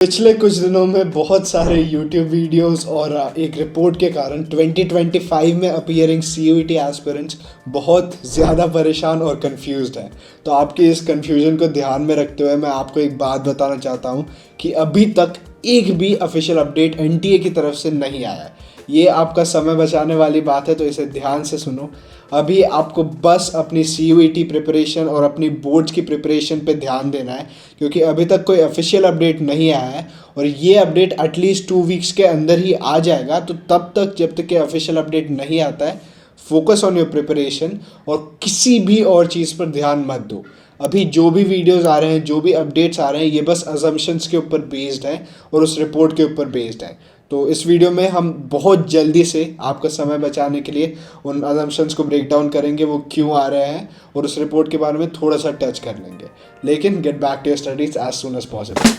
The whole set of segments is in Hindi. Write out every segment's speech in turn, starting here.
पिछले कुछ दिनों में बहुत सारे YouTube वीडियोस और एक रिपोर्ट के कारण 2025 में अपीयरिंग CUET एस्पिरेंट्स बहुत ज़्यादा परेशान और कंफ्यूज्ड हैं। तो आपकी इस कंफ्यूजन को ध्यान में रखते हुए मैं आपको एक बात बताना चाहता हूँ कि अभी तक एक भी ऑफिशियल अपडेट NTA की तरफ से नहीं आया है। ये आपका समय बचाने वाली बात है, तो इसे ध्यान से सुनो। अभी आपको बस अपनी CUET प्रिपरेशन और अपनी बोर्ड्स की प्रिपरेशन पे ध्यान देना है, क्योंकि अभी तक कोई ऑफिशियल अपडेट नहीं आया है और ये अपडेट एटलीस्ट 2 वीक्स के अंदर ही आ जाएगा। तो तब तक जब तक कि ऑफिशियल अपडेट नहीं आता है, फोकस ऑन योर प्रिपरेशन और किसी भी और चीज़ पर ध्यान मत दो। अभी जो भी वीडियोस आ रहे हैं, जो भी अपडेट्स आ रहे हैं, ये बस अजम्पशंस के ऊपर बेस्ड हैं और उस रिपोर्ट के ऊपर बेस्ड हैं। तो इस वीडियो में हम बहुत जल्दी से आपका समय बचाने के लिए उन अजम्पशंस को ब्रेक डाउन करेंगे, वो क्यों आ रहे हैं, और उस रिपोर्ट के बारे में थोड़ा सा टच कर लेंगे। लेकिन get back to your studies as soon as possible.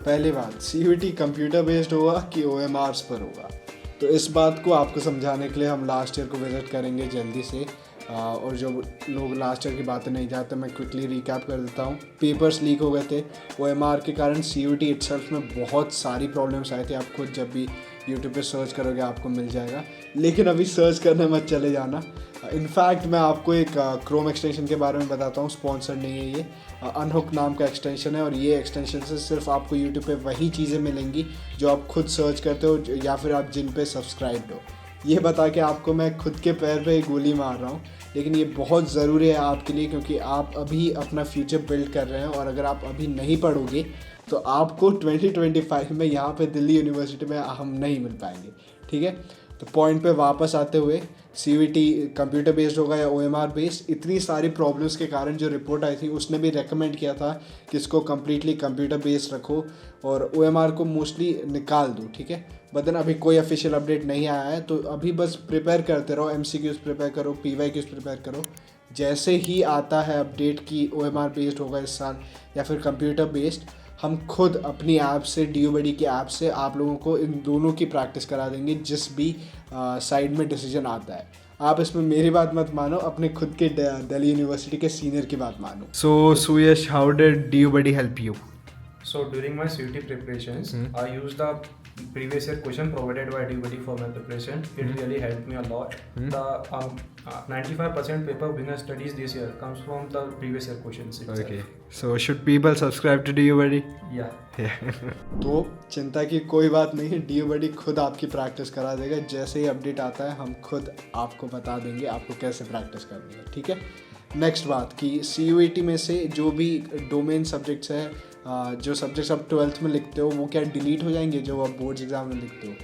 पहली बात, CUET कंप्यूटर बेस्ड होगा कि OMRs पर होगा, तो इस बात को आपको समझाने के लिए हम लास्ट ईयर को विज़िट करेंगे जल्दी से। और जो लोग लास्ट ईयर की बातें नहीं जानते, मैं क्विकली रिकैप कर देता हूँ। पेपर्स लीक हो गए थे OMR के कारण। CUET इटसेल्फ में बहुत सारी प्रॉब्लम्स आई थी। आप खुद जब भी यूट्यूब पे सर्च करोगे आपको मिल जाएगा, लेकिन अभी सर्च करने मत चले जाना। इनफैक्ट मैं आपको एक क्रोम एक्सटेंशन के बारे में बताता हूँ, स्पॉन्सर्ड नहीं है ये। अनहुक नाम का एक्सटेंशन है और ये एक्सटेंशन से सिर्फ आपको यूट्यूब पे वही चीज़ें मिलेंगी जो आप खुद सर्च करते हो या फिर आप जिन पे सब्सक्राइब्ड हो। ये बता के आपको मैं खुद के पैर पे गोली मार रहा हूँ, लेकिन ये बहुत ज़रूरी है आपके लिए, क्योंकि आप अभी अपना फ्यूचर बिल्ड कर रहे हैं और अगर आप अभी नहीं पढ़ोगे तो आपको 2025 में यहाँ पे दिल्ली यूनिवर्सिटी में हम नहीं मिल पाएंगे। ठीक है, तो पॉइंट पे वापस आते हुए, CUET कंप्यूटर बेस्ड होगा या OMR बेस्ड, इतनी सारी प्रॉब्लम्स के कारण जो रिपोर्ट आई थी उसने भी रेकमेंड किया था कि इसको कम्प्लीटली कंप्यूटर बेस्ड रखो और OMR को मोस्टली निकाल दो। ठीक है, बट अभी कोई ऑफिशियल अपडेट नहीं आया है, तो अभी बस प्रिपेयर करते रहो। MCQs प्रिपेयर करो, PYQs प्रिपेयर करो। जैसे ही आता है अपडेट कि OMR बेस्ड होगा इस साल या फिर कंप्यूटर बेस्ड, हम खुद अपनी ऐप से, DUBuddy की ऐप से आप लोगों को इन दोनों की प्रैक्टिस करा देंगे जिस भी साइड में डिसीजन आता है। आप इसमें मेरी बात मत मानो, अपने खुद के दिल्ली यूनिवर्सिटी के सीनियर की बात मानो। So, Suyash, how did DUBuddy help you? So during my CUET preparations, I used the previous year question provided by DUBuddy for my preparation. It really helped me a lot. The 95% paper winner studies this year comes from the previous year questions itself. Okay. So, should people subscribe to DUBuddy? Yeah. तो चिंता की कोई बात नहीं है, DUBuddy खुद आपकी प्रैक्टिस करा देगा। जैसे ही अपडेट आता है हम खुद आपको बता देंगे आपको कैसे प्रैक्टिस करनी है। ठीक है, नेक्स्ट बात कि CUET में से जो भी डोमेन सब्जेक्ट्स है, जो सब्जेक्ट्स आप 12th में लिखते हो, वो क्या डिलीट हो जाएंगे जो आप बोर्ड्स एग्जाम में लिखते हो?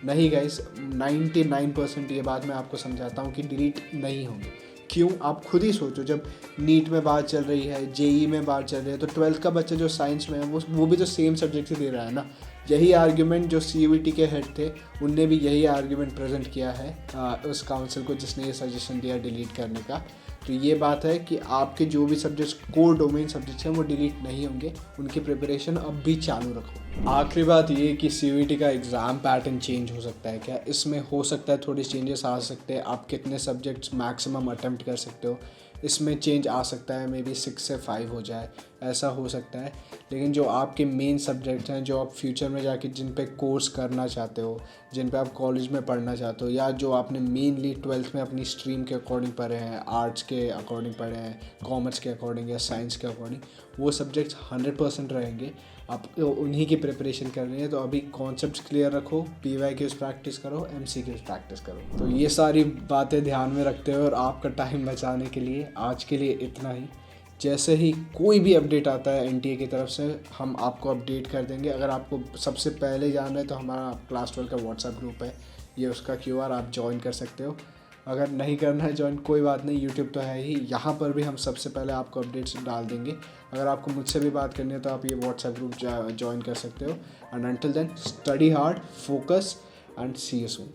नहीं गाइस, 99% ये बात मैं आपको समझाता हूँ कि डिलीट नहीं होंगे। क्यों? आप खुद ही सोचो, जब नीट में बात चल रही है, JEE में बात चल रही है, तो 12th का बच्चा जो साइंस में है वो भी तो सेम सब्जेक्ट ही दे रहा है ना। यही आर्ग्यूमेंट जो CUET के हेड थे उनने भी यही आर्ग्यूमेंट प्रेजेंट किया है उस काउंसिल को जिसने ये सजेशन दिया डिलीट करने का। तो ये बात है कि आपके जो भी सब्जेक्ट्स कोर डोमेन सब्जेक्ट्स हैं वो डिलीट नहीं होंगे, उनकी प्रिपरेशन अब भी चालू रखो। आखिरी बात ये कि CUET का एग्ज़ाम पैटर्न चेंज हो सकता है क्या? इसमें हो सकता है थोड़ी चेंजेस आ सकते हैं। आप कितने सब्जेक्ट्स मैक्सिमम अटेम्प्ट कर सकते हो, इसमें चेंज आ सकता है। मे बी 6 से 5 हो जाए, ऐसा हो सकता है। लेकिन जो आपके मेन सब्जेक्ट्स हैं, जो आप फ्यूचर में जाके जिन पे कोर्स करना चाहते हो, जिन पे आप कॉलेज में पढ़ना चाहते हो, या जो आपने मेनली 12th में अपनी स्ट्रीम के अकॉर्डिंग पढ़े हैं, आर्ट्स के अकॉर्डिंग पढ़े हैं, कॉमर्स के अकॉर्डिंग या साइंस के अकॉर्डिंग, वो सब्जेक्ट्स 100% रहेंगे। आप उन्हीं की प्रिपरेशन करनी है। तो अभी कॉन्सेप्ट्स क्लियर रखो, PYQs प्रैक्टिस करो, MCQs प्रैक्टिस करो। तो ये सारी बातें ध्यान में रखते हुए और आपका टाइम बचाने के लिए आज के लिए इतना ही। जैसे ही कोई भी अपडेट आता है NTA की तरफ से, हम आपको अपडेट कर देंगे। अगर आपको सबसे पहले जानना है तो हमारा क्लास 12 का WhatsApp ग्रुप है, ये उसका QR आप ज्वाइन कर सकते हो। अगर नहीं करना है ज्वाइन, कोई बात नहीं, यूट्यूब तो है ही, यहाँ पर भी हम सबसे पहले आपको अपडेट्स डाल देंगे। अगर आपको मुझसे भी बात करनी है तो आप ये WhatsApp ग्रुप ज्वाइन कर सकते हो। And until then, study hard, focus and see you soon.